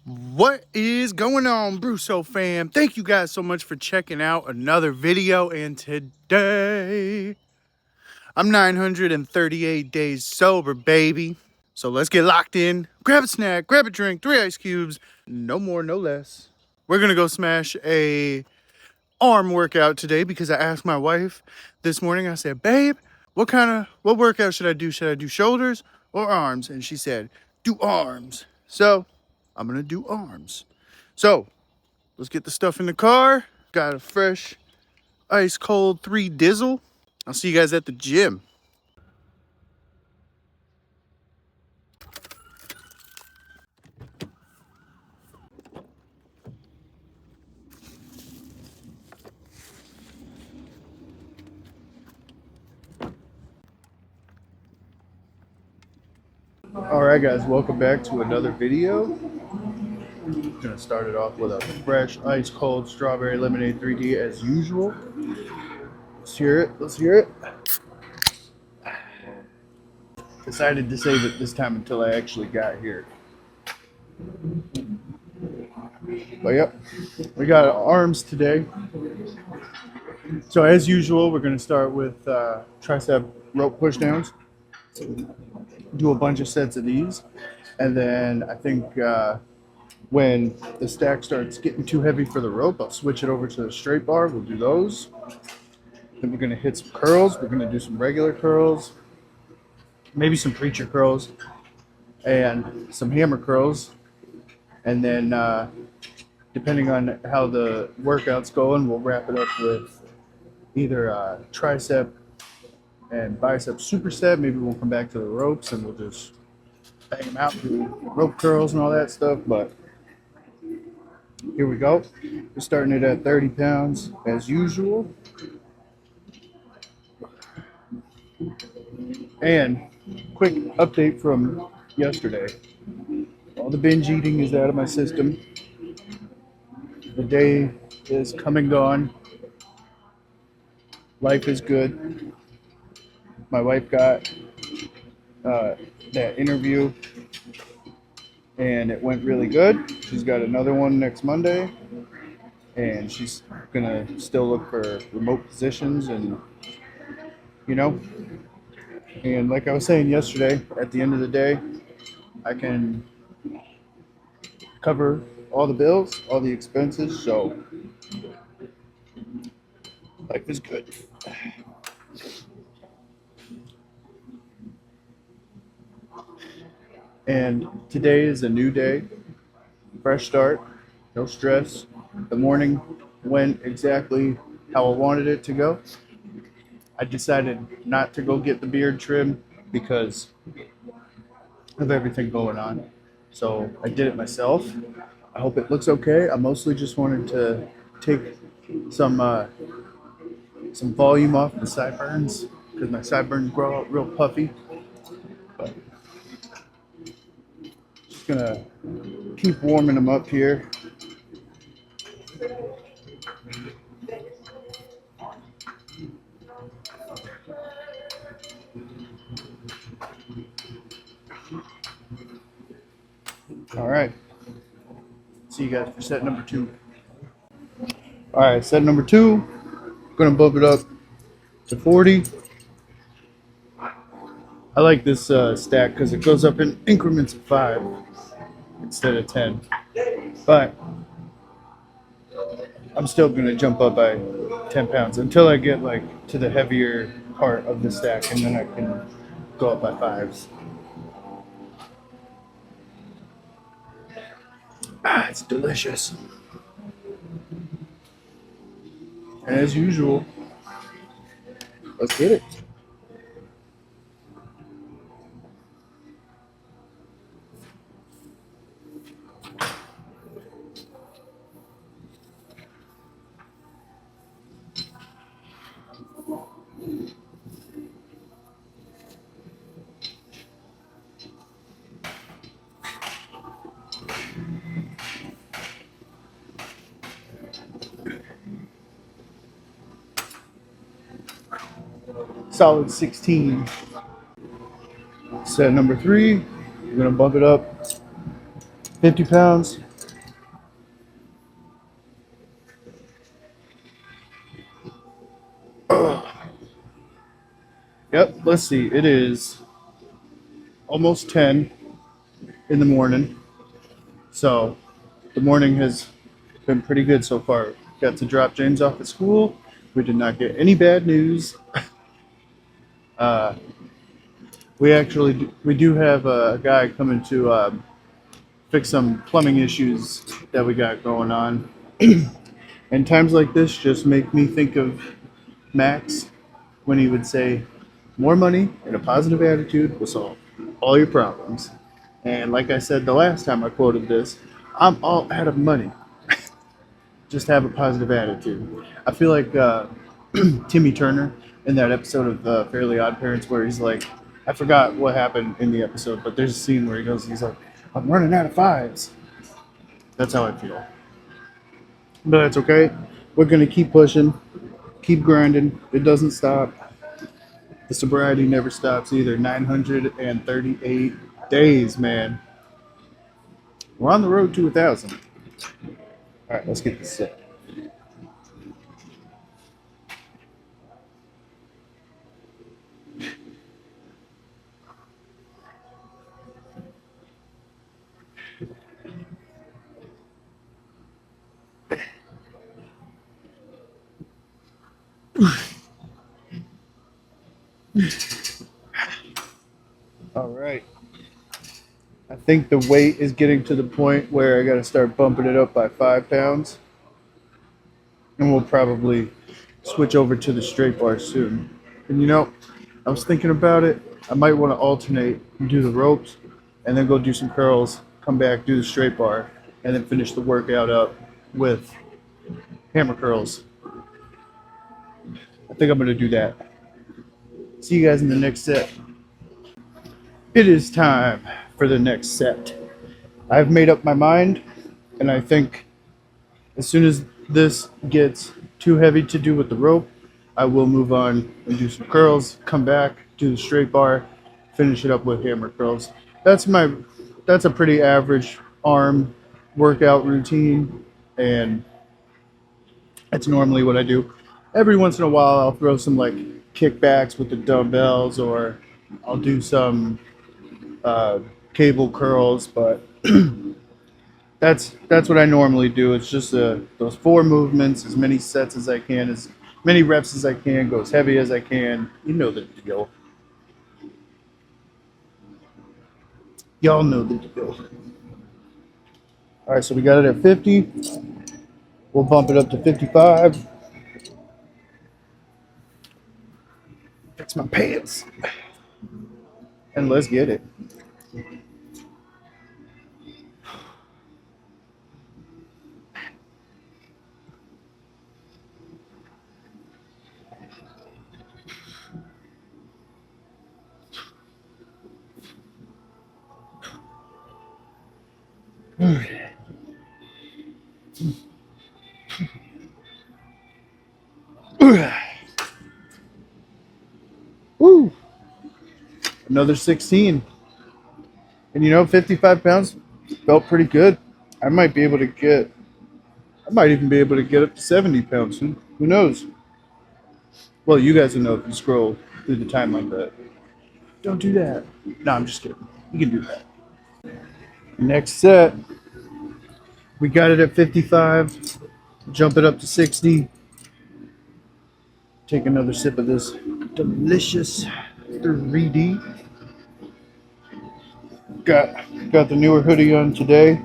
What is going on, BruSo Fam? Thank you guys so much for checking out another video, and today I'm 938 days sober, baby. So let's get locked in. Grab a snack, grab a drink, 3 ice cubes, no more, no less. We're gonna go smash a arm workout today because I asked my wife this morning. I said, babe, what workout should I do? Should I do shoulders or arms? And she said, do arms. So I'm gonna do arms. So let's get the stuff in the car. Got a fresh, ice cold 3 Dizzle. I'll see you guys at the gym. Alright guys, welcome back to another video. I'm gonna start it off with a fresh, ice cold strawberry lemonade 3D as usual. Let's hear it, let's hear it. Decided to save it this time until I actually got here. But yep, we got arms today. So as usual, we're gonna start with tricep rope pushdowns. Do a bunch of sets of these, and then I think when the stack starts getting too heavy for the rope, I'll switch it over to the straight bar. We'll do those. Then we're gonna hit some curls. We're gonna do some regular curls, maybe some preacher curls, and some hammer curls. And then depending on how the workout's going, we'll wrap it up with either tricep and bicep superset. Maybe we'll come back to the ropes and we'll just bang them out, do rope curls and all that stuff. But here we go. We're starting it at 30 pounds as usual. And quick update from yesterday. All the binge eating is out of my system. The day is come and gone. Life is good. My wife got that interview and it went really good. She's got another one next Monday, and she's gonna still look for remote positions, and and like I was saying yesterday, at the end of the day, I can cover all the bills, all the expenses, so life is good. And today is a new day, fresh start, no stress. The morning went exactly how I wanted it to go. I decided not to go get the beard trim because of everything going on. So I did it myself. I hope it looks okay. I mostly just wanted to take some volume off the sideburns because my sideburns grow out real puffy. But just gonna keep warming them up here. All right. See you guys for set number 2. All right, set number 2. Gonna bump it up to 40. I like this stack because it goes up in increments of 5 instead of 10. But I'm still gonna jump up by 10 pounds until I get like to the heavier part of the stack, and then I can go up by 5s. It's delicious. And as usual, let's get it. Solid 16. Set number 3, we're gonna bump it up 50 pounds. Yep, let's see. It is almost 10 in the morning. So the morning has been pretty good so far. Got to drop James off at school. We did not get any bad news. We do have a guy coming to fix some plumbing issues that we got going on. And times like this just make me think of Max when he would say, more money and a positive attitude will solve all your problems. And like I said the last time I quoted this, I'm all out of money. Just have a positive attitude. I feel like Timmy Turner in that episode of Fairly Odd Parents where he's like, I forgot what happened in the episode, but there's a scene where he's like, I'm running out of fives. That's how I feel. But that's okay. We're going to keep pushing, keep grinding. It doesn't stop. The sobriety never stops either. 938 days, man. We're on the road to 1,000. All right, let's get this set. All right. I think the weight is getting to the point where I got to start bumping it up by 5 pounds. And we'll probably switch over to the straight bar soon. And you know, I was thinking about it. I might want to alternate and do the ropes and then go do some curls, come back, do the straight bar, and then finish the workout up with hammer curls. I think I'm going to do that. See you guys in the next set. It is time for the next set. I've made up my mind, and I think as soon as this gets too heavy to do with the rope, I will move on and do some curls, come back, do the straight bar, finish it up with hammer curls. That's a pretty average arm workout routine, and that's normally what I do. Every once in a while, I'll throw some like kickbacks with the dumbbells, or I'll do some cable curls, but that's what I normally do. It's just those 4 movements, as many sets as I can, as many reps as I can, go as heavy as I can. You know the deal. Y'all know the deal. All right, so we got it at 50. We'll bump it up to 55. Fix my pants. And let's get it. Woo! Another 16. And you know, 55 pounds felt pretty good. I might even be able to get up to 70 pounds. Who knows? Well, you guys will know if you scroll through the timeline, but don't do that. No, I'm just kidding. You can do that. Next set, we got it at 55. Jump it up to 60. Take another sip of this delicious 3D. Got the newer hoodie on today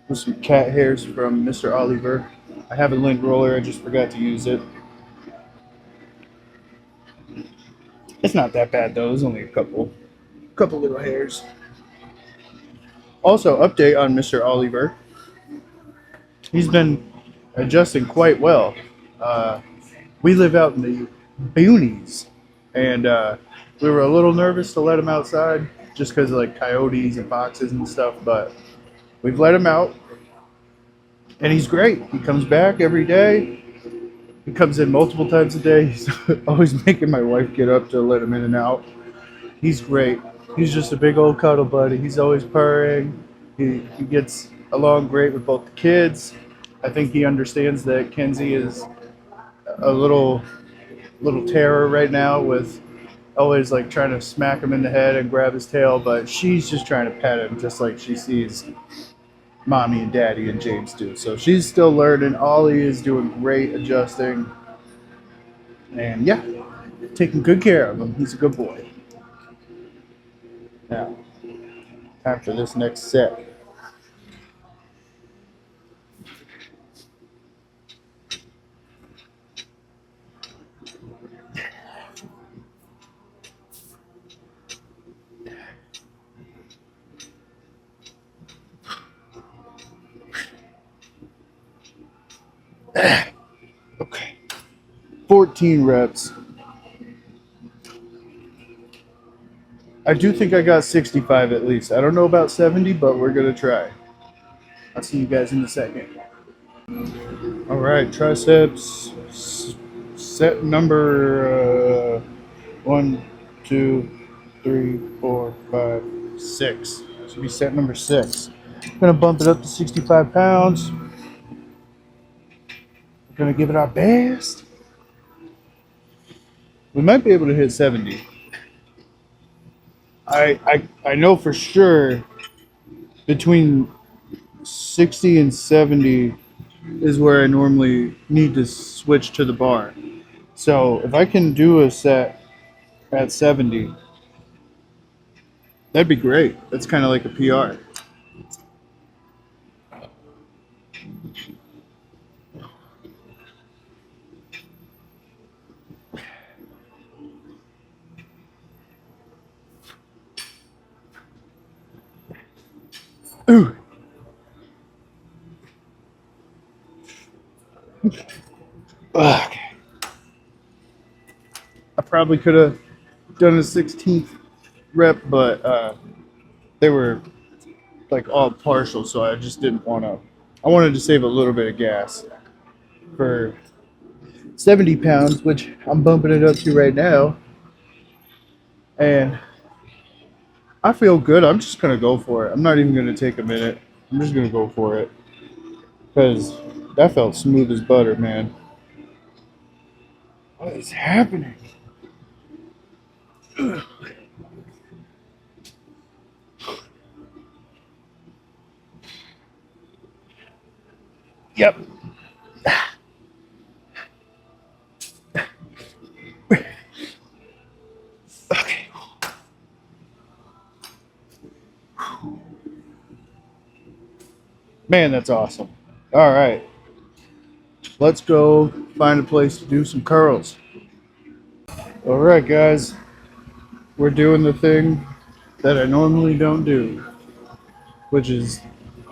with some cat hairs from Mr. Oliver. I have a lint roller, I just forgot to use it. It's not that bad though, it's only a couple little hairs. Also, update on Mr. Oliver. He's been adjusting quite well. We live out in the boonies, and we were a little nervous to let him outside just because of like coyotes and foxes and stuff, but we've let him out, and he's great. He comes back every day. He comes in multiple times a day. He's always making my wife get up to let him in and out. He's great. He's just a big old cuddle buddy. He's always purring. He gets along great with both the kids. I think he understands that Kenzie is a little terror right now with always like trying to smack him in the head and grab his tail, but she's just trying to pet him just like she sees mommy and daddy and James do. So she's still learning. Ollie is doing great adjusting. And yeah, taking good care of him. He's a good boy. Now, time for this next set. Okay. 14 reps. I do think I got 65 at least. I don't know about 70, but we're going to try. I'll see you guys in a second. All right, triceps set number 1, 2, 3, 4, 5, 6. Should be set number 6. I'm going to bump it up to 65 pounds. We're going to give it our best. We might be able to hit 70. I know for sure between 60 and 70 is where I normally need to switch to the bar. So if I can do a set at 70, that'd be great. That's kind of like a PR. Ooh. Okay. I probably could have done a 16th rep, but they were like all partial, so I just didn't want to. I wanted to save a little bit of gas for 70 pounds, which I'm bumping it up to right now. And I feel good. I'm just going to go for it. I'm not even going to take a minute. I'm just going to go for it. Because that felt smooth as butter, man. What is happening? Ugh. Yep. Okay. Man, that's awesome. All right. Let's go find a place to do some curls. All right, guys. We're doing the thing that I normally don't do, which is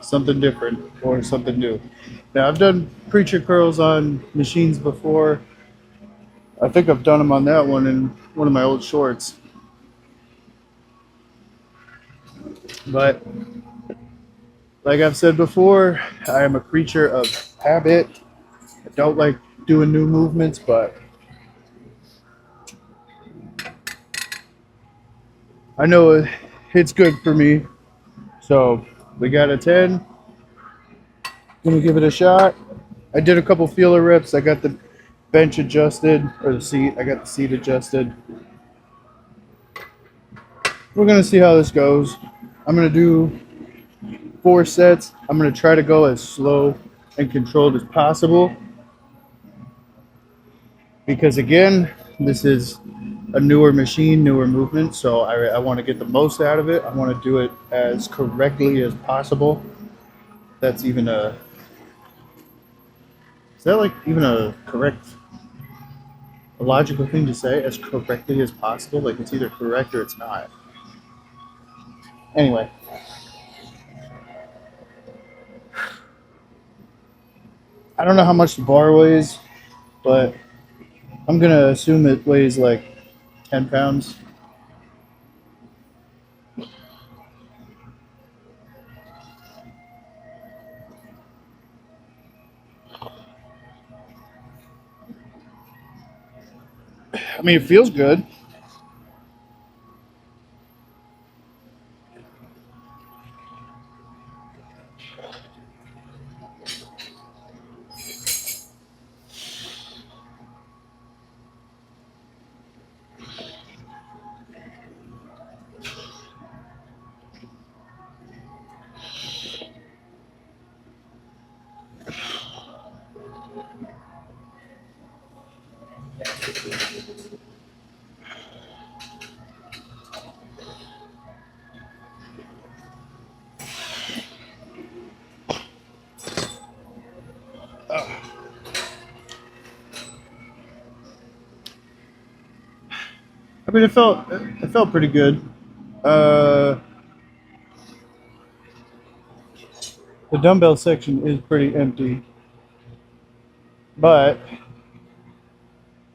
something different or something new. Now, I've done preacher curls on machines before. I think I've done them on that one in one of my old shorts. But like I've said before, I am a creature of habit. I don't like doing new movements, but I know it's good for me. So we got a 10. Gonna give it a shot. I did a couple feeler reps. I got the bench adjusted, or the seat. I got the seat adjusted. We're gonna see how this goes. I'm gonna do 4 sets. I'm gonna try to go as slow and controlled as possible. Because again, this is a newer machine, newer movement, so I want to get the most out of it. I want to do it as correctly as possible. That's even a... Is that like even a correct, a logical thing to say? As correctly as possible? Like it's either correct or it's not. Anyway. I don't know how much the bar weighs, but I'm going to assume it weighs like 10 pounds. I mean, it feels good. mean, it felt pretty good. Uh, the dumbbell section is pretty empty, but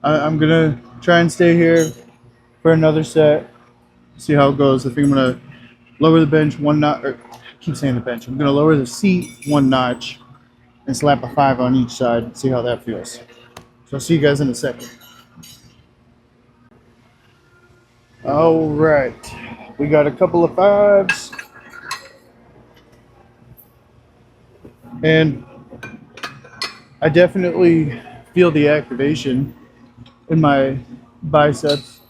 I'm gonna try and stay here for another set. See how it goes. I think I'm gonna lower the bench one notch. Or, I keep saying the bench. I'm gonna lower the seat one notch and slap a 5 on each side and see how that feels. So I'll see you guys in a second. All right, we got a couple of 5s, and I definitely feel the activation in my biceps,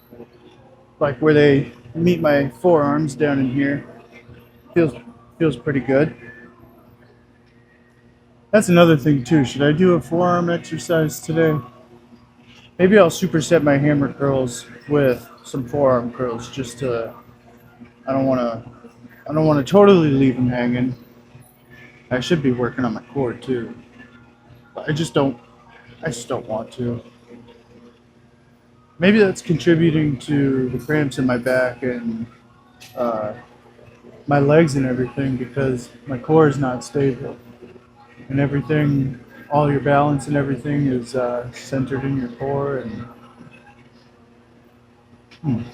like where they meet my forearms down in here. Feels pretty good. That's another thing too. Should I do a forearm exercise today? Maybe I'll superset my hammer curls with some forearm curls. Just to, I don't want to totally leave them hanging. I should be working on my core too. But I just don't want to. Maybe that's contributing to the cramps in my back and my legs and everything, because my core is not stable and everything, all your balance and everything is centered in your core. And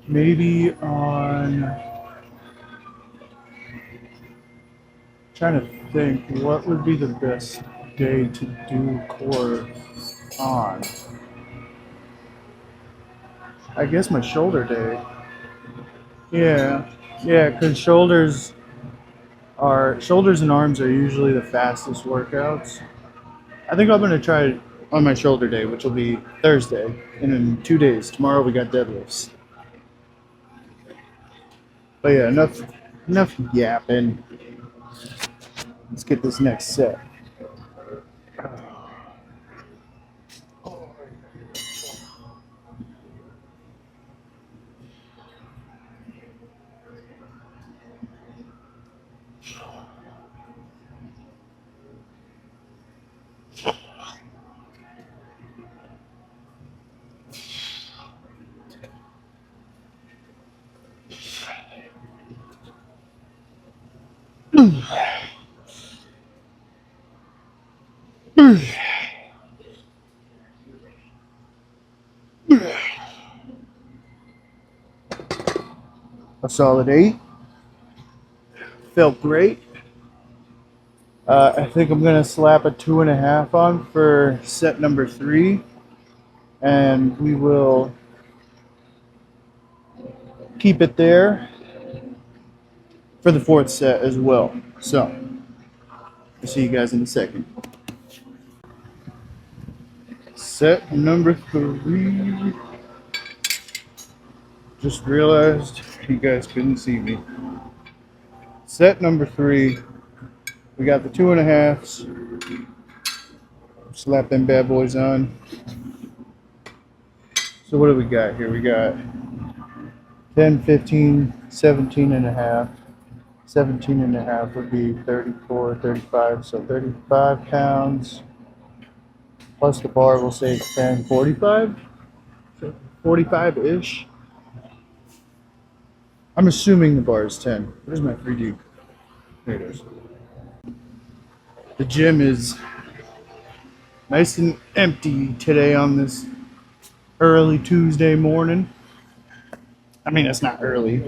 maybe trying to think what would be the best day to do core on. I guess my shoulder day. Yeah, because shoulders and arms are usually the fastest workouts. I think I'm gonna try it on my shoulder day, which will be Thursday, and in 2 days. Tomorrow we got deadlifts. But yeah, enough yapping. Let's get this next set. A solid 8. Felt great. I think I'm gonna slap a 2.5 on for set number 3, and we will keep it there for the 4th set as well. So I'll see you guys in a second. Set number 3. Just realized you guys couldn't see me. Set number 3. We got the 2.5s. Slap them bad boys on. So what do we got here? We got 10, 15, 17 and a half. 17 and a half would be 34, 35. So 35 pounds. Plus the bar, we'll say 10, 45. So 45-ish. I'm assuming the bar is 10. Where's my 3D? There it is. The gym is nice and empty today on this early Tuesday morning. I mean, it's not early.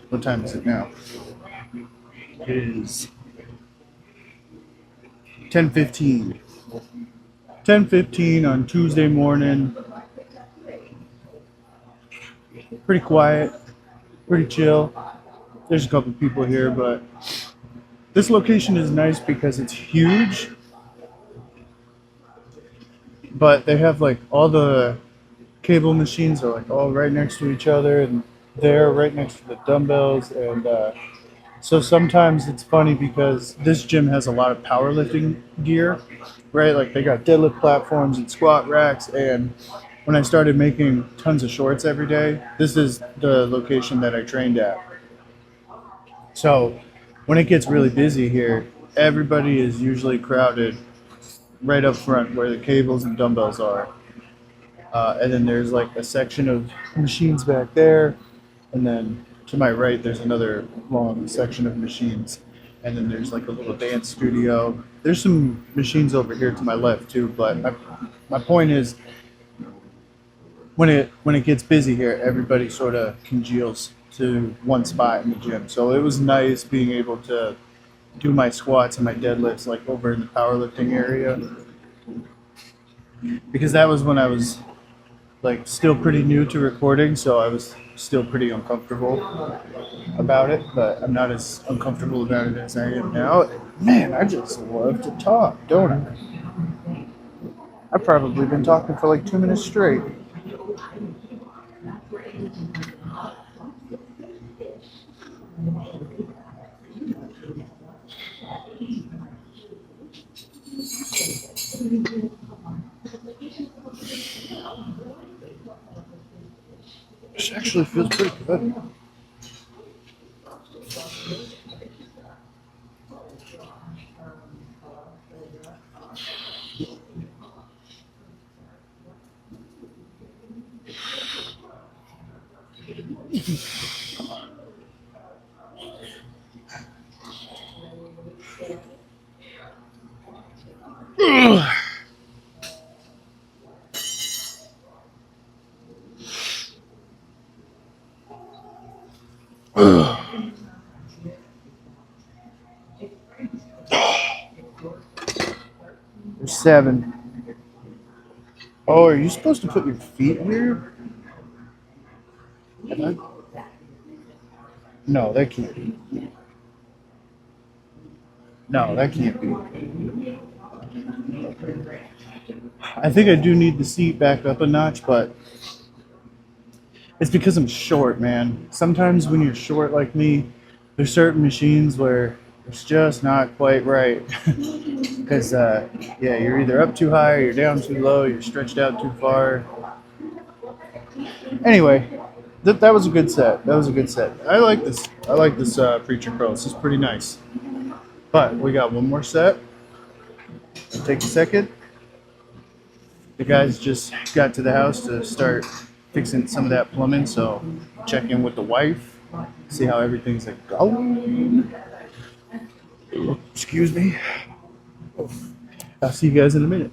What time is it now? It is 10:15. 10:15 on Tuesday morning. Pretty quiet, pretty chill. There's a couple people here, but this location is nice because it's huge, but they have like all the cable machines are like all right next to each other, and they're right next to the dumbbells. And so sometimes it's funny because this gym has a lot of powerlifting gear, right? Like they got deadlift platforms and squat racks. And when I started making tons of shorts every day, this is the location that I trained at. So when it gets really busy here, everybody is usually crowded right up front where the cables and dumbbells are. And then there's like a section of machines back there, and then to my right there's another long section of machines, and then there's like a little dance studio. There's some machines over here to my left too, but my point is when it gets busy here, everybody sort of congeals to one spot in the gym. So it was nice being able to do my squats and my deadlifts like over in the powerlifting area, because that was when I was like still pretty new to recording, so I was still pretty uncomfortable about it, but I'm not as uncomfortable about it as I am now. Man, I just love to talk, don't I? I've probably been talking for like 2 minutes straight. This actually feels pretty good. There's 7. Oh, are you supposed to put your feet here? Am I? No, that can't be. No, that can't be. I think I do need the seat back up a notch, but it's because I'm short, man. Sometimes when you're short like me, there's certain machines where it's just not quite right. Because, yeah, you're either up too high or you're down too low, you're stretched out too far. Anyway, that was a good set. That was a good set. I like this. I like this preacher curls. It's pretty nice. But we got one more set. Take a second. The guys just got to the house to start fixing some of that plumbing, so check in with the wife, see how everything's like going. Excuse me. I'll see you guys in a minute.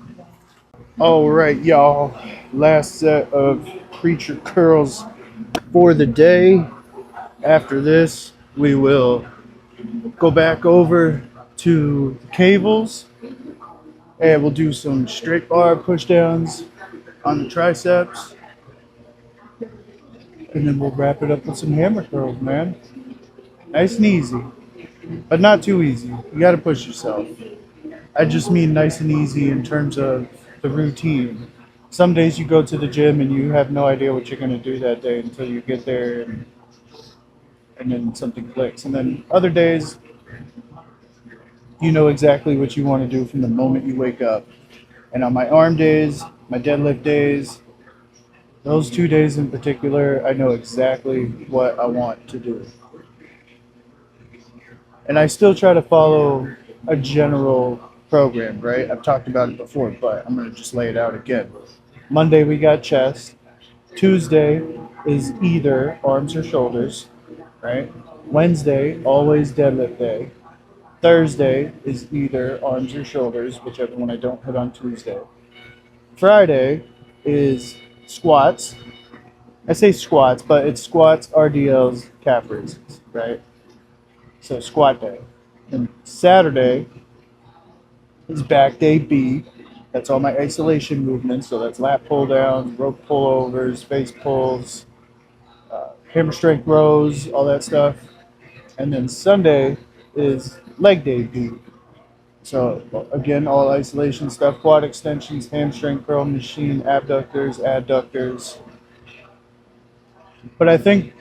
All right, y'all. Last set of preacher curls for the day. After this, we will go back over to the cables and we'll do some straight bar pushdowns on the triceps. And then we'll wrap it up with some hammer curls, man. Nice and easy, but not too easy. You got to push yourself. I just mean nice and easy in terms of the routine. Some days you go to the gym and you have no idea what you're going to do that day until you get there and then something clicks. And then other days, you know exactly what you want to do from the moment you wake up. And on my arm days, my deadlift days, those 2 days in particular, I know exactly what I want to do. And I still try to follow a general program, right? I've talked about it before, but I'm going to just lay it out again. Monday, we got chest. Tuesday is either arms or shoulders, right? Wednesday, always deadlift day. Thursday is either arms or shoulders, whichever one I don't hit on Tuesday. Friday is squats. I say squats, but it's squats, RDLs, calf raises, right? So squat day. And Saturday is back day B. That's all my isolation movements. So that's lat pull downs, rope pullovers, face pulls, hammer strength rows, all that stuff. And then Sunday is leg day B. So again, all isolation stuff, quad extensions, hamstring curl machine, abductors, adductors. But I think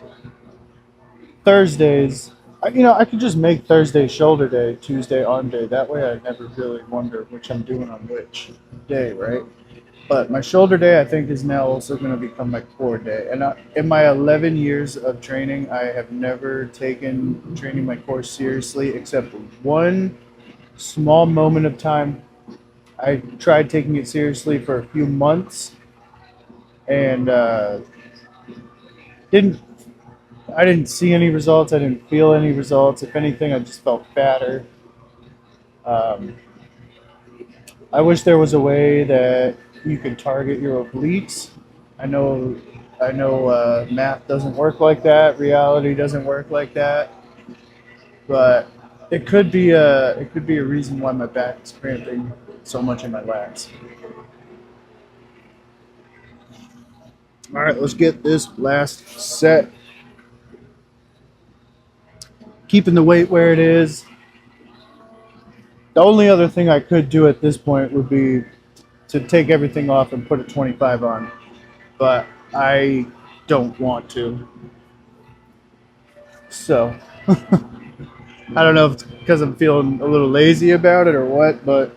Thursdays, I could just make Thursday shoulder day, Tuesday arm day. That way I never really wonder which I'm doing on which day, right? But my shoulder day, I think, is now also going to become my core day. And in my 11 years of training, I have never taken training my core seriously except one small moment of time. I tried taking it seriously for a few months, and didn't I didn't see any results. I didn't feel any results. If anything, I just felt fatter. Um, I wish there was a way that you could target your obliques. I know, math doesn't work like that. Reality doesn't work like that. But it could be a reason why my back is cramping so much in my lats. All right, let's get this last set. Keeping the weight where it is. The only other thing I could do at this point would be to take everything off and put a 25 on, but I don't want to. So I don't know if it's because I'm feeling a little lazy about it or what, but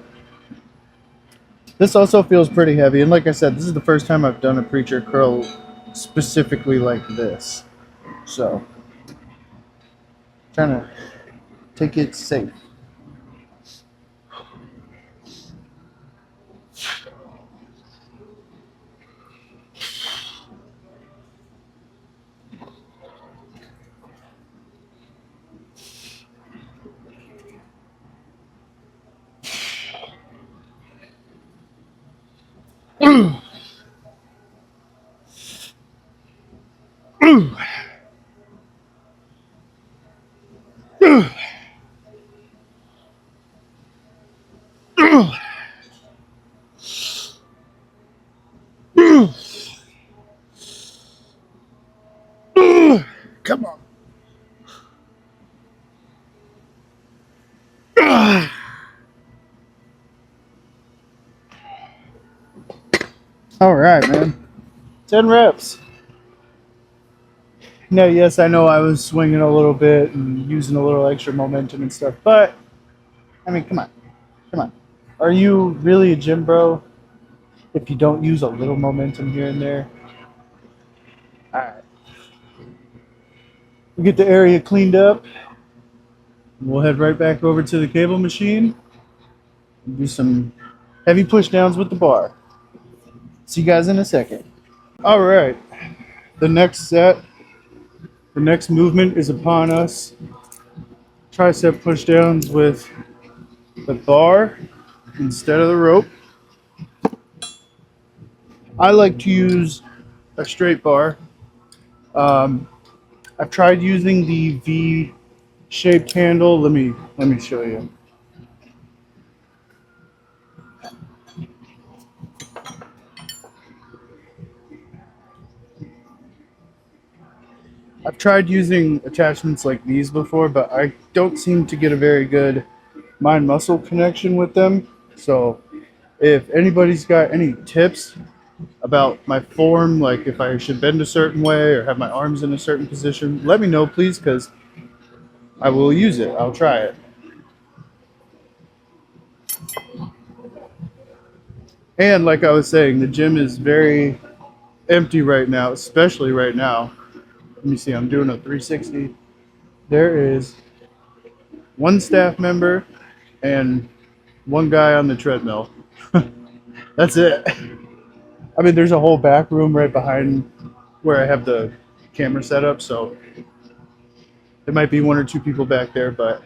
this also feels pretty heavy. And like I said, this is the first time I've done a preacher curl specifically like this. So trying to take it safe. Come on. All right, man. 10 reps. Now, yes, I know I was swinging a little bit and using a little extra momentum and stuff, but I mean, come on. Come on. Are you really a gym bro if you don't use a little momentum here and there? All right. We get the area cleaned up. We'll head right back over to the cable machine and do some heavy push downs with the bar. See you guys in a second. All right. The next set, the next movement is upon us. Tricep push downs with the bar instead of the rope. I like to use a straight bar. I've tried using the V-shaped handle. Let me show you. I've tried using attachments like these before, but I don't seem to get a very good mind-muscle connection with them. So if anybody's got any tips about my form, like if I should bend a certain way or have my arms in a certain position, let me know, please, because I will use it. I'll try it. And like I was saying, the gym is very empty right now, especially right now. Let me see, I'm doing a 360. There is one staff member and one guy on the treadmill. That's it. I mean, there's a whole back room right behind where I have the camera set up, so there might be one or two people back there, but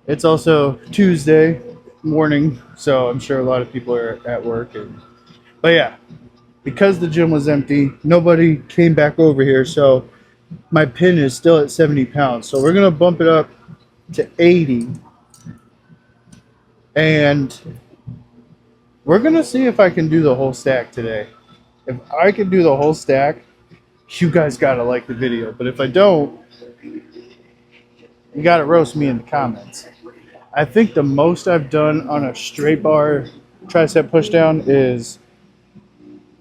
it's also Tuesday morning, so I'm sure a lot of people are at work. But yeah, because the gym was empty, nobody came back over here, so my pin is still at 70 pounds. So we're going to bump it up to 80, and we're going to see if I can do the whole stack today. If I can do the whole stack, you guys got to like the video. But if I don't, you got to roast me in the comments. I think the most I've done on a straight bar tricep pushdown is,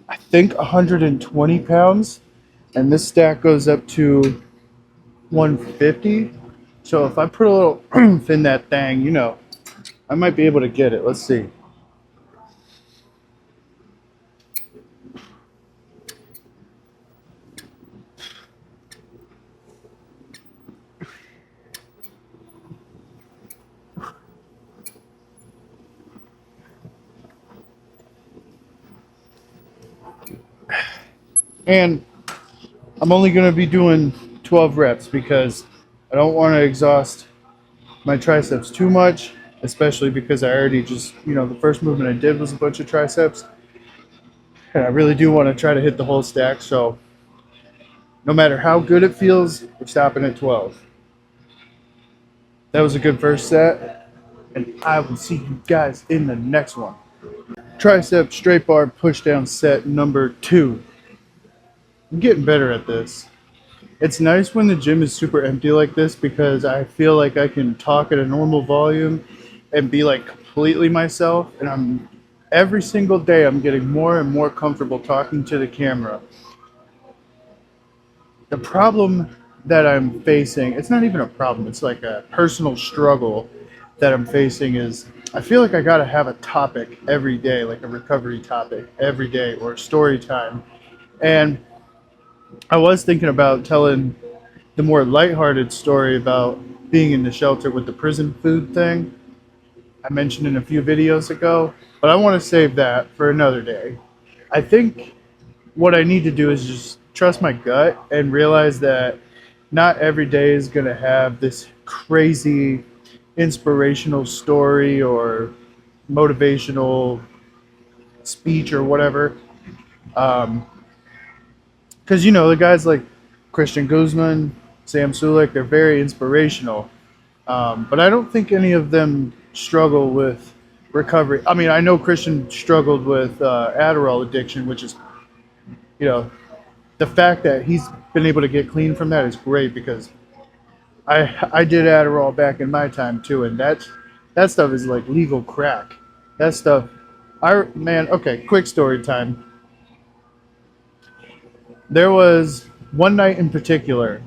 I think, 120 pounds. And this stack goes up to 150. So if I put a little oomph in that thing, I might be able to get it. Let's see. And I'm only going to be doing 12 reps because I don't want to exhaust my triceps too much, especially because I already just, the first movement I did was a bunch of triceps. And I really do want to try to hit the whole stack. So no matter how good it feels, we're stopping at 12. That was a good first set, and I will see you guys in the next one. Tricep straight bar pushdown set number 2. I'm getting better at this. It's nice when the gym is super empty like this because I feel like I can talk at a normal volume and be like completely myself. And every single day I'm getting more and more comfortable talking to the camera. The problem that I'm facing, it's not even a problem, it's like a personal struggle that I'm facing is I feel like I gotta have a topic every day, like a recovery topic every day or a story time. And I was thinking about telling the more lighthearted story about being in the shelter with the prison food thing I mentioned in a few videos ago, but I want to save that for another day. I think what I need to do is just trust my gut and realize that not every day is going to have this crazy inspirational story or motivational speech or whatever. Because, the guys like Christian Guzman, Sam Sulek, they're very inspirational. But I don't think any of them struggle with recovery. I mean, I know Christian struggled with Adderall addiction, which is, the fact that he's been able to get clean from that is great because I did Adderall back in my time too, and that stuff is like legal crack. That stuff, okay, quick story time. There was one night in particular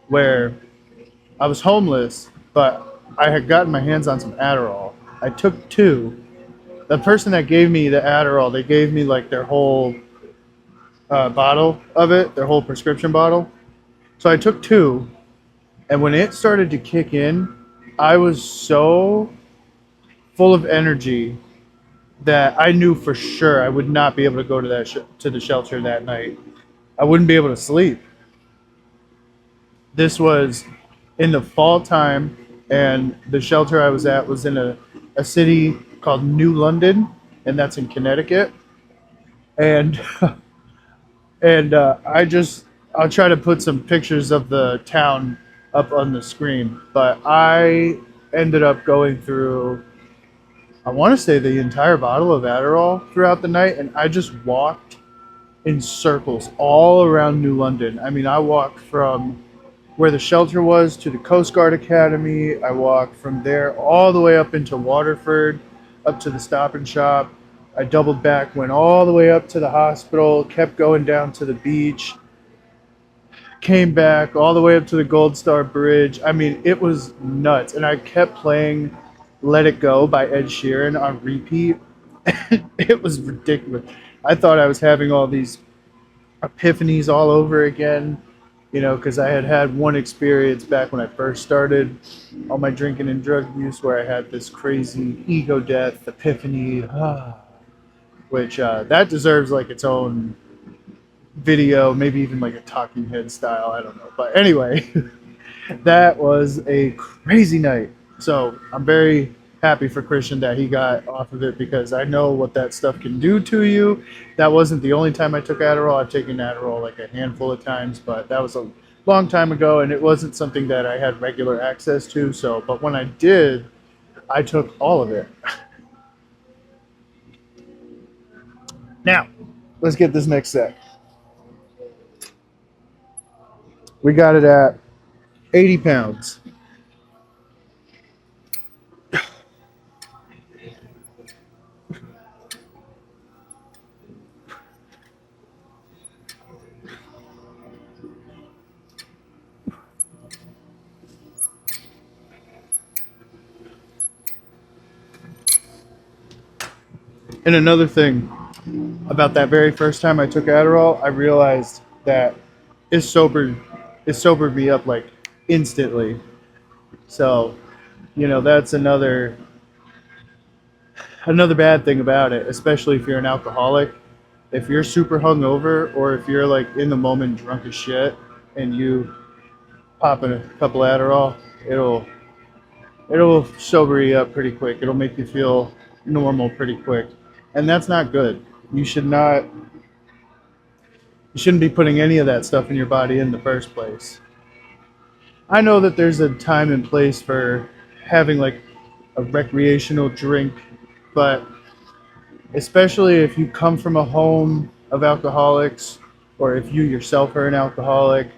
where I was homeless, but I had gotten my hands on some Adderall. I took 2. The person that gave me the Adderall, they gave me like their whole bottle of it, their whole prescription bottle. So I took 2, and when it started to kick in, I was so full of energy that I knew for sure I would not be able to go to to the shelter that night. I wouldn't be able to sleep. This was in the fall time, and the shelter I was at was in a city called New London, and that's in Connecticut. And I'll try to put some pictures of the town up on the screen. But I ended up going through, I want to say, the entire bottle of Adderall throughout the night, and I just walked in circles all around New London. I mean, I walked from where the shelter was to the Coast Guard Academy. I walked from there all the way up into Waterford, up to the Stop and Shop. I doubled back, went all the way up to the hospital, kept going down to the beach, came back all the way up to the Gold Star Bridge. I mean, it was nuts. And I kept playing Let It Go by Ed Sheeran on repeat. It was ridiculous. I thought I was having all these epiphanies all over again, because I had one experience back when I first started all my drinking and drug use where I had this crazy ego death epiphany, which that deserves like its own video, maybe even like a talking head style, I don't know. But anyway, that was a crazy night. So I'm very happy for Christian that he got off of it because I know what that stuff can do to you. That wasn't the only time I took Adderall. I've taken Adderall like a handful of times, but that was a long time ago, and it wasn't something that I had regular access to. So, but when I did, I took all of it. Now, let's get this next set. We got it at 80 pounds. And another thing about that very first time I took Adderall, I realized that it sobered me up like instantly. So, that's another bad thing about it, especially if you're an alcoholic. if you're super hungover or if you're like in the moment drunk as shit and you pop in a couple Adderall, it'll sober you up pretty quick. It'll make you feel normal pretty quick. And that's not good. You should not you shouldn't be putting any of that stuff in your body in the first place. I know that there's a time and place for having like a recreational drink, but especially if you come from a home of alcoholics or if you yourself are an alcoholic,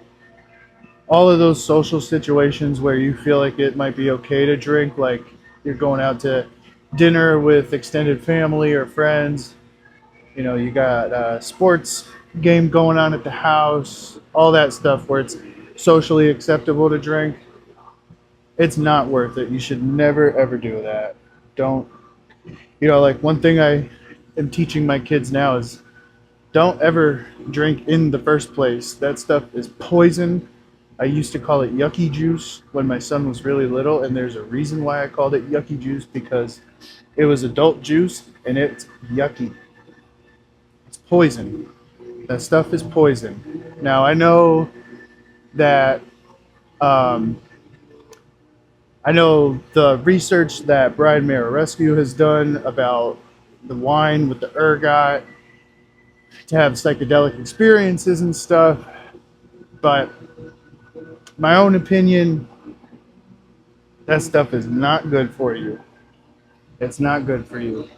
all of those social situations where you feel like it might be okay to drink, like you're going out to dinner with extended family or friends, you know, you got a sports game going on at the house, all that stuff where it's socially acceptable to drink, it's not worth it. You should never ever do that. Don't, you know, like one thing I am teaching my kids now is don't ever drink in the first place. That stuff is poison. I used to call it yucky juice when my son was really little, and there's a reason why I called it yucky juice, because it was adult juice and it's yucky. It's poison. That stuff is poison. Now I know that I know the research that Brian Rescue has done about the wine with the ergot to have psychedelic experiences and stuff, but my own opinion, that stuff is not good for you. It's not good for you.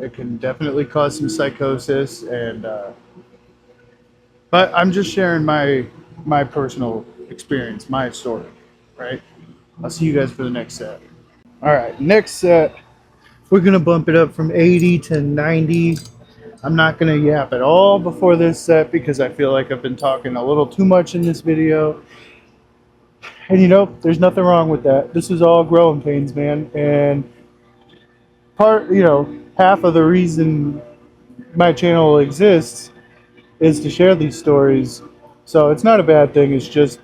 It can definitely cause some psychosis, and but I'm just sharing my personal experience, my story, right? I'll see you guys for the next set. All right, next set, we're gonna bump it up from 80 to 90. I'm not gonna yap at all before this set because I feel like I've been talking a little too much in this video. And you know, there's nothing wrong with that. This is all growing pains, man. And half of the reason my channel exists is to share these stories. So it's not a bad thing. It's just,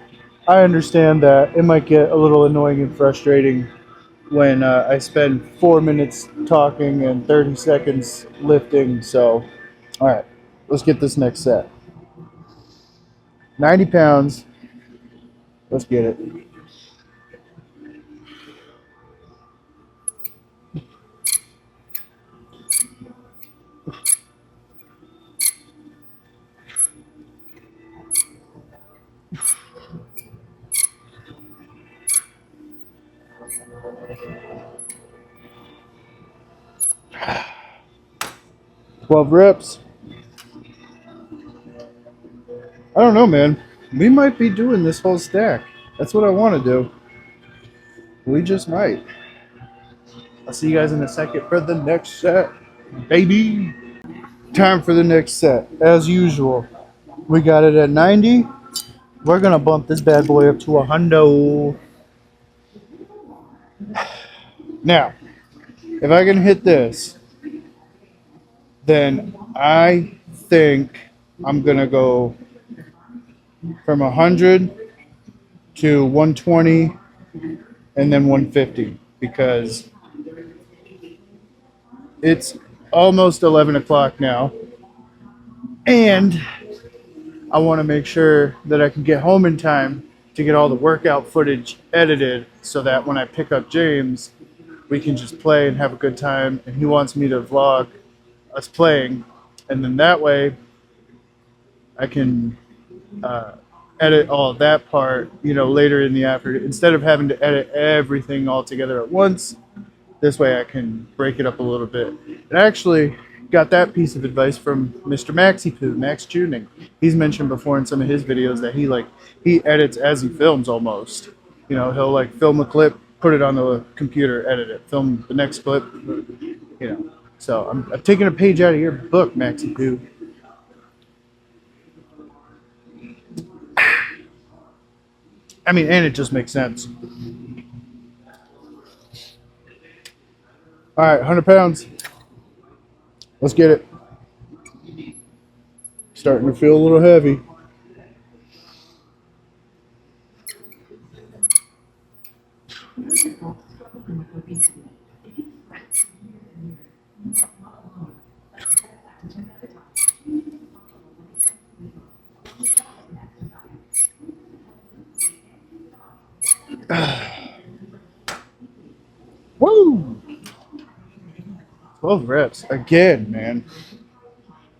I understand that it might get a little annoying and frustrating when I spend 4 minutes talking and 30 seconds lifting. So, all right, let's get this next set. 90 pounds. Let's get it. Twelve reps. I don't know, man. We might be doing this whole stack. That's what I want to do. We just might. I'll see you guys in a second for the next set, baby. Time for the next set. As usual, we got it at 90. We're going to bump this bad boy up to 100. Now, if I can hit this, then I think I'm going to go from 100 to 120 and then 150 because it's almost 11 o'clock now. And I want to make sure that I can get home in time to get all the workout footage edited so that when I pick up James, we can just play and have a good time. And he wants me to vlog us playing. And then that way I can edit all of that part, later in the afternoon. Instead of having to edit everything all together at once, this way I can break it up a little bit. And I actually got that piece of advice from Mr. Maxi Poo, Max Tuning. He's mentioned before in some of his videos that he edits as he films almost. He'll film a clip, put it on the computer, edit it, film the next clip, So I'm taking a page out of your book, Maxi Poo. And it just makes sense. All right, 100 pounds. Let's get it. Starting to feel a little heavy. Woo! 12 reps. Again, man.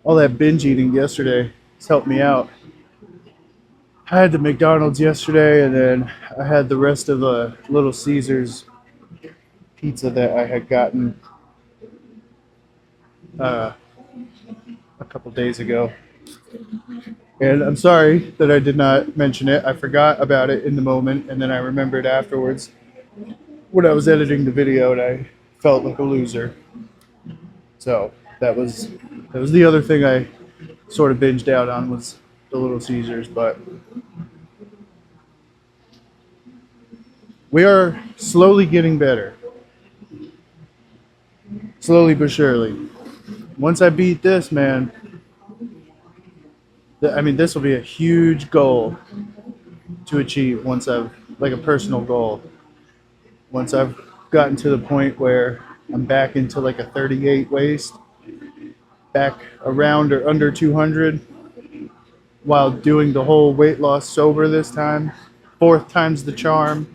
All that binge eating yesterday has helped me out. I had the McDonald's yesterday, and then I had the rest of a Little Caesars pizza that I had gotten a couple days ago. And I'm sorry that I did not mention it. I forgot about it in the moment, and then I remembered afterwards when I was editing the video, and I felt like a loser. So that was the other thing I sort of binged out on, was the Little Caesars. But we are slowly getting better. Slowly but surely. Once I beat this, man, this will be a huge goal to achieve once I've, like a personal goal. Once I've gotten to the point where I'm back into like a 38 waist, back around or under 200, while doing the whole weight loss sober this time, 4th time's the charm.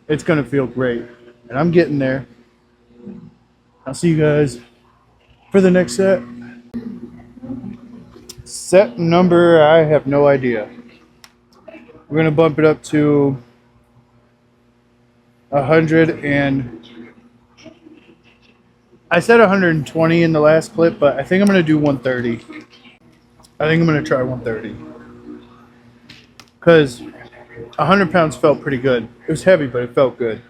It's gonna feel great, and I'm getting there. I'll see you guys for the next set. Set number, I have no idea. We're gonna bump it up to 100 and I said 120 in the last clip, but I think I'm gonna do 130. I think I'm gonna try 130 because 100 pounds felt pretty good. It was heavy, but it felt good.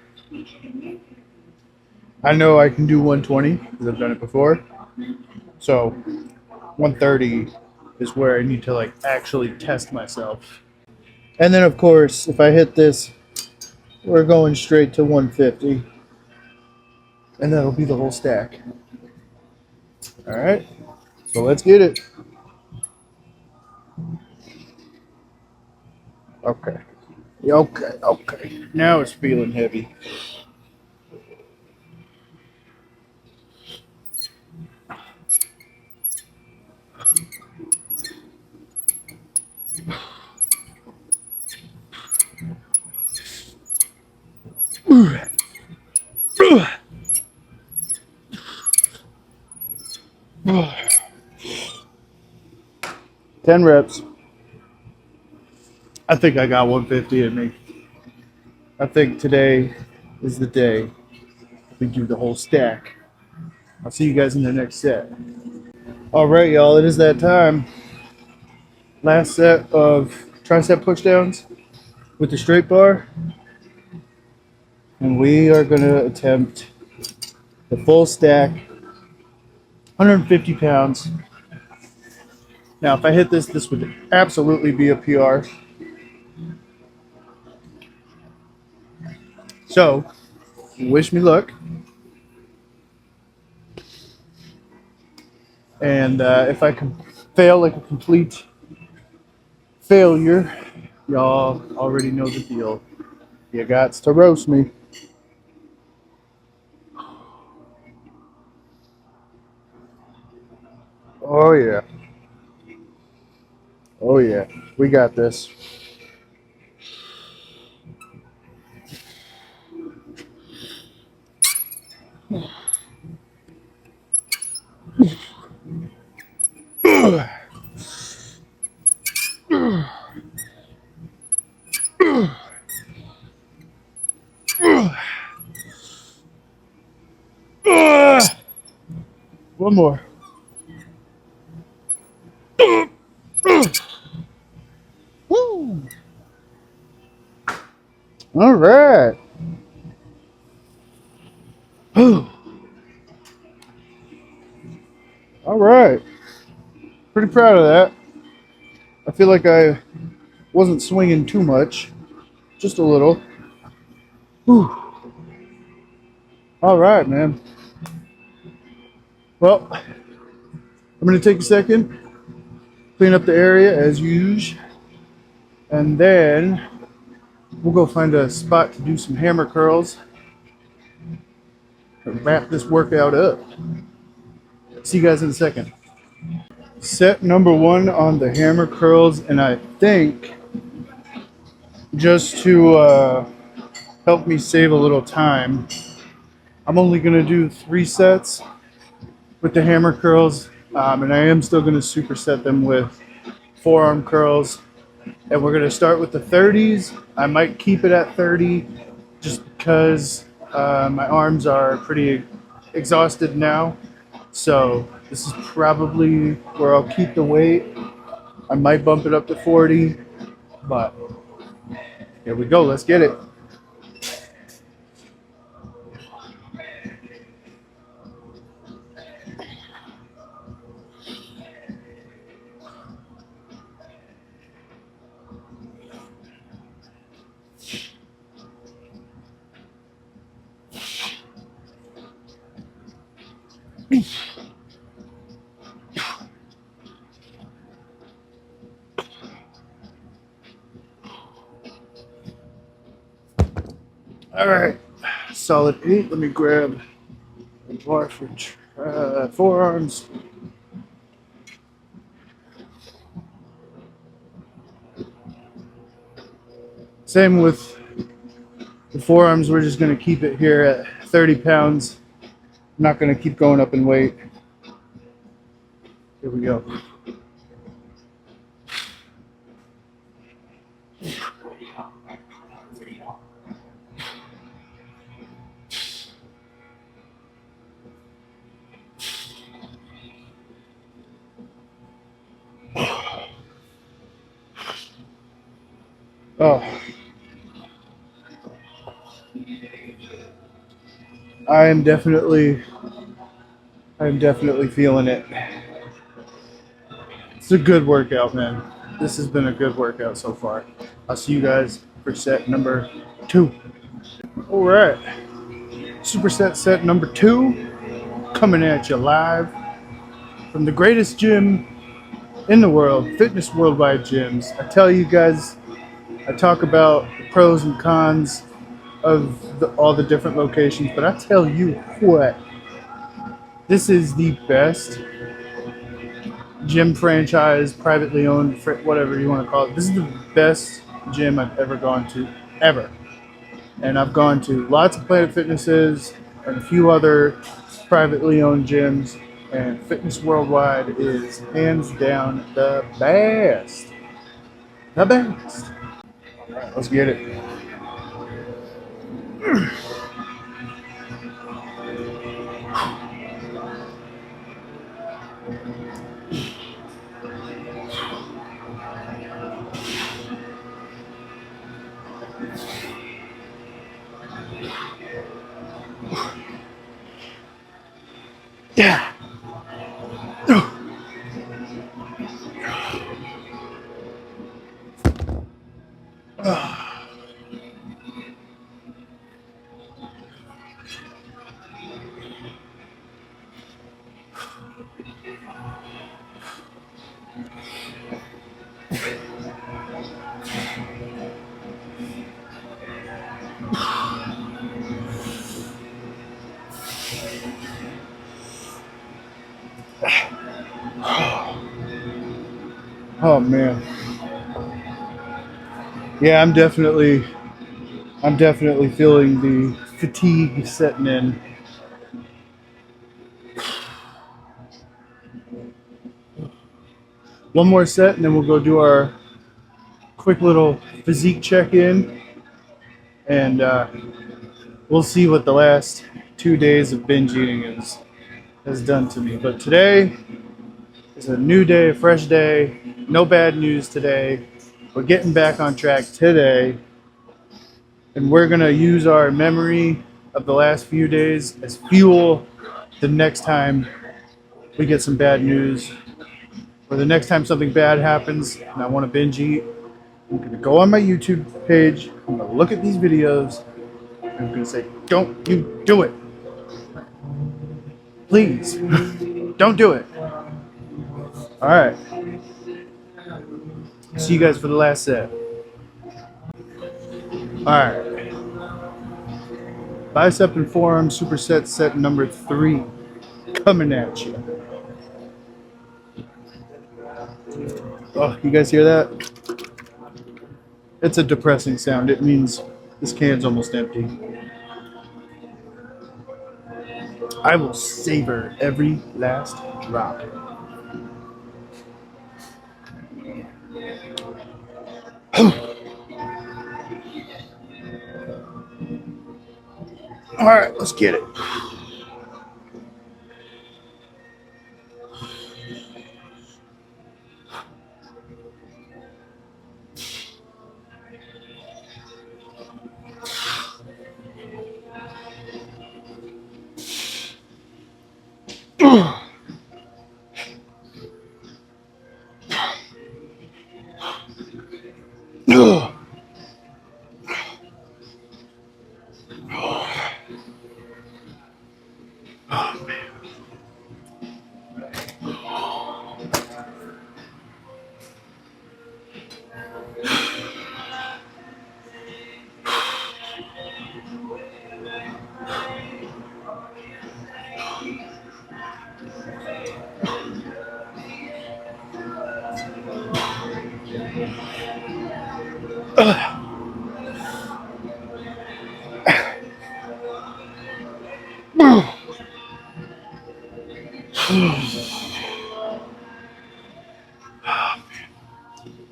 I know I can do 120 because I've done it before. So 130 is where I need to like actually test myself. And then of course, if I hit this, we're going straight to 150. And that'll be the whole stack. All right, so let's get it. Okay. Okay. Now it's feeling heavy. Ooh. 10 reps. I think I got 150 in me. I think today is the day we do the whole stack. I'll see you guys in the next set. All right, y'all, it is that time. Last set of tricep pushdowns with the straight bar. And we are gonna attempt the full stack, 150 pounds. Now, if I hit this, this would absolutely be a PR. So, wish me luck. And if I can fail like a complete failure, y'all already know the deal. You gots to roast me. Oh yeah. Oh yeah. We got this. One more. Woo! All right. All right. Pretty proud of that. I feel like I wasn't swinging too much, just a little. Whew. All right, man. Well, I'm going to take a second, clean up the area as usual, and then we'll go find a spot to do some hammer curls and wrap this workout up. See you guys in a second. Set number 1 on the hammer curls, and I think just to help me save a little time, I'm only going to do 3 sets with the hammer curls, and I am still going to superset them with forearm curls. And we're going to start with the 30s. I might keep it at 30 just because my arms are pretty exhausted now. So this is probably where I'll keep the weight. I might bump it up to 40, but here we go. Let's get it. All right, solid 8. Let me grab a bar for forearms. Same with the forearms. We're just going to keep it here at 30 pounds. I'm not going to keep going up in weight. Here we go. Oh, I am definitely feeling it. It's a good workout, man. This has been a good workout so far. I'll see you guys for set number 2. All right, superset set number 2, coming at you live from the greatest gym in the world, Fitness Worldwide Gyms. I tell you guys, I talk about the pros and cons of all the different locations, but I tell you what, this is the best gym franchise, privately owned, whatever you want to call it. This is the best gym I've ever gone to, ever. And I've gone to lots of Planet Fitnesses and a few other privately owned gyms, and Fitness Worldwide is hands down the best. The best. All right, let's get it. Yeah. Oh man. Yeah, I'm definitely feeling the fatigue setting in. One more set and then we'll go do our quick little physique check-in, and we'll see what the last 2 days of binge eating has done to me. But today is a new day, a fresh day. No bad news today. We're getting back on track today, and we're gonna use our memory of the last few days as fuel the next time we get some bad news, or the next time something bad happens and I want to binge eat. I'm gonna go on my YouTube page, I'm gonna look at these videos, and I'm gonna say, don't you do it. Please, don't do it. All right. See you guys for the last set. All right. Bicep and forearm superset set number 3, coming at you. Oh, you guys hear that? It's a depressing sound. It means This can's almost empty. I will savor every last drop. All right, let's get it.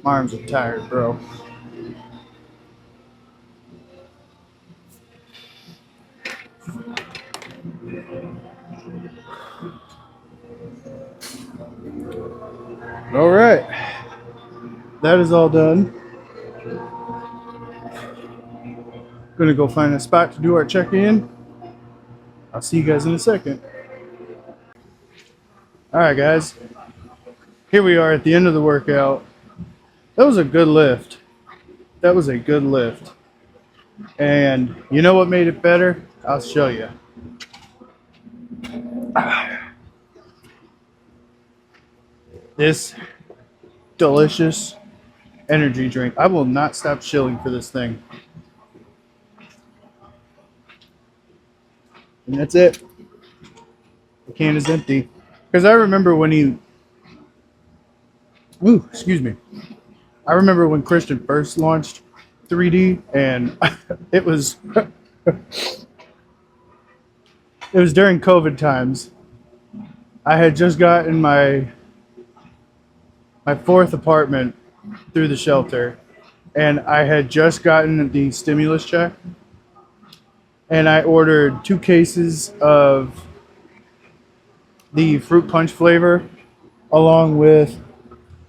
My arms are tired, bro. All right, that is all done. Gonna go find a spot to do our check-in. I'll see you guys in a second. All right, guys. Here we are at the end of the workout. That was a good lift. That was a good lift. And you know what made it better? I'll show you. This delicious energy drink. I will not stop shilling for this thing. And that's it. The can is empty. Because I remember when he... Ooh, excuse me. I remember when Christian first launched 3D, and it was... It was during COVID times. I had just gotten my fourth apartment through the shelter, and I had just gotten the stimulus check, and I ordered 2 cases of the fruit punch flavor along with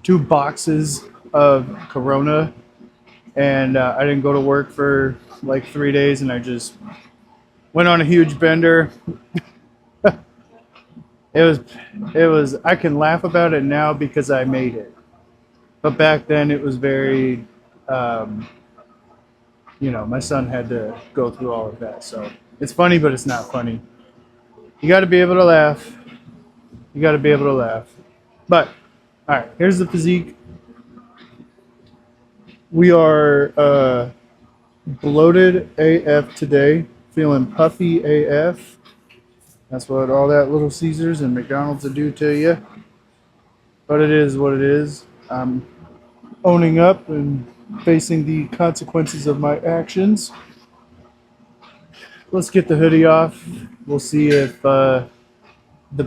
2 boxes of Corona, and I didn't go to work for like 3 days, and I just went on a huge bender. It was, I can laugh about it now because I made it. But back then it was very, my son had to go through all of that. So it's funny, but it's not funny. You got to be able to laugh. You got to be able to laugh. But, all right, here's the physique. We are bloated AF today, feeling puffy AF. That's what all that Little Caesars and McDonald's will do to you. But it is what it is. I'm owning up and facing the consequences of my actions. Let's get the hoodie off. We'll see if the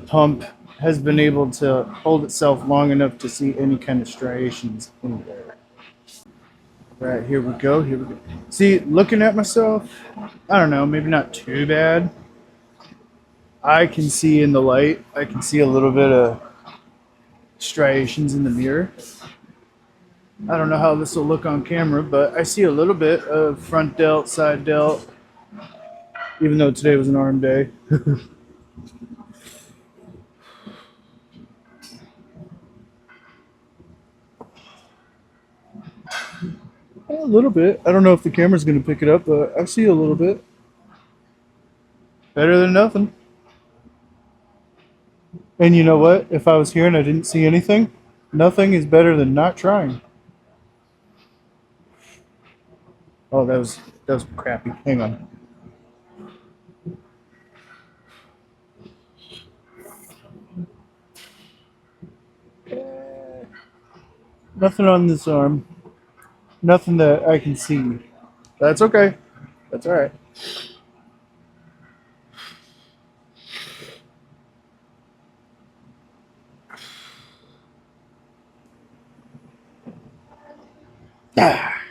pump has been able to hold itself long enough to see any kind of striations in there. Right, here we go. Here we go. See, looking at myself, I don't know, maybe not too bad. I can see in the light, I can see a little bit of striations in the mirror. I don't know how this will look on camera, but I see a little bit of front delt, side delt, even though today was an arm day. A little bit. I don't know if the camera's going to pick it up, but I see a little bit. Better than nothing. And you know what? If I was here and I didn't see anything, nothing is better than not trying. Oh, that was crappy. Hang on. Nothing on this arm. Nothing that I can see. That's okay. That's all right. Ah.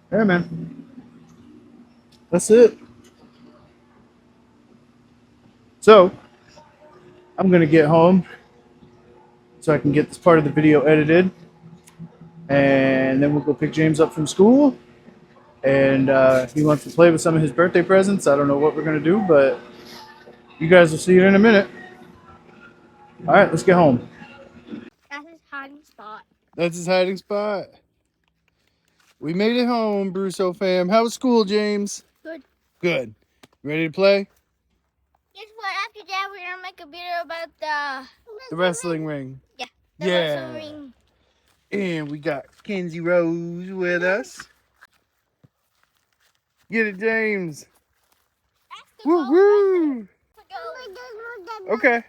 Hey, man. That's it. So, I'm going to get home so I can get this part of the video edited. And then we'll go pick James up from school. And he wants to play with some of his birthday presents. I don't know what we're going to do, but you guys will see it in a minute. All right, let's get home. That's his hiding spot. That's his hiding spot. We made it home, BruSo Fam. How was school, James? Good. Good. Ready to play? Guess what? After that, we're gonna make a video about The wrestling ring. Yeah. The wrestling ring. And we got Kenzie Rose with us. Get it, James. Woo woo. Okay. After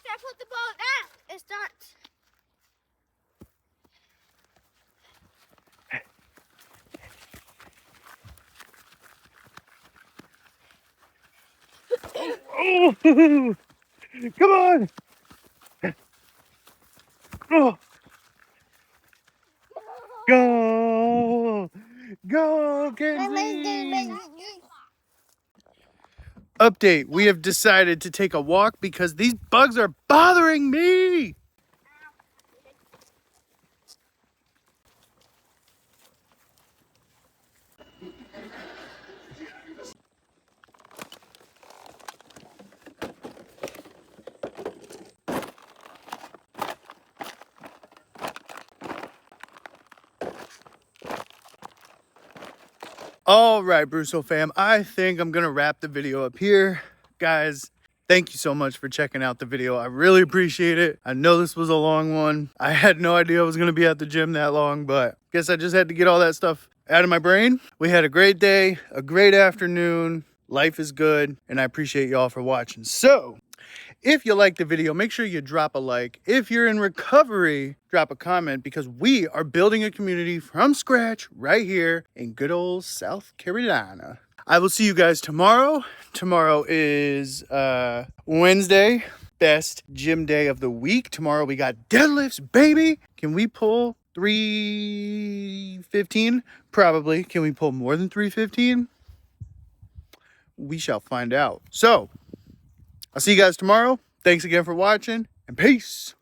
I put the ball down, it starts. Oh, come on. Oh. Go. Go, Kenzie. Update. We have decided to take a walk because these bugs are bothering me. All right, BruSo Fam, I think I'm going to wrap the video up here. Guys, thank you so much for checking out the video. I really appreciate it. I know this was a long one. I had no idea I was going to be at the gym that long, but guess I just had to get all that stuff out of my brain. We had a great day, a great afternoon. Life is good, and I appreciate y'all for watching. So, if you like the video, make sure you drop a like. If you're in recovery, drop a comment because we are building a community from scratch right here in good old South Carolina. I will see you guys tomorrow. Tomorrow is Wednesday, best gym day of the week. Tomorrow we got deadlifts, baby. Can we pull 315? Probably. Can we pull more than 315? We shall find out. So, I'll see you guys tomorrow. Thanks again for watching, and peace.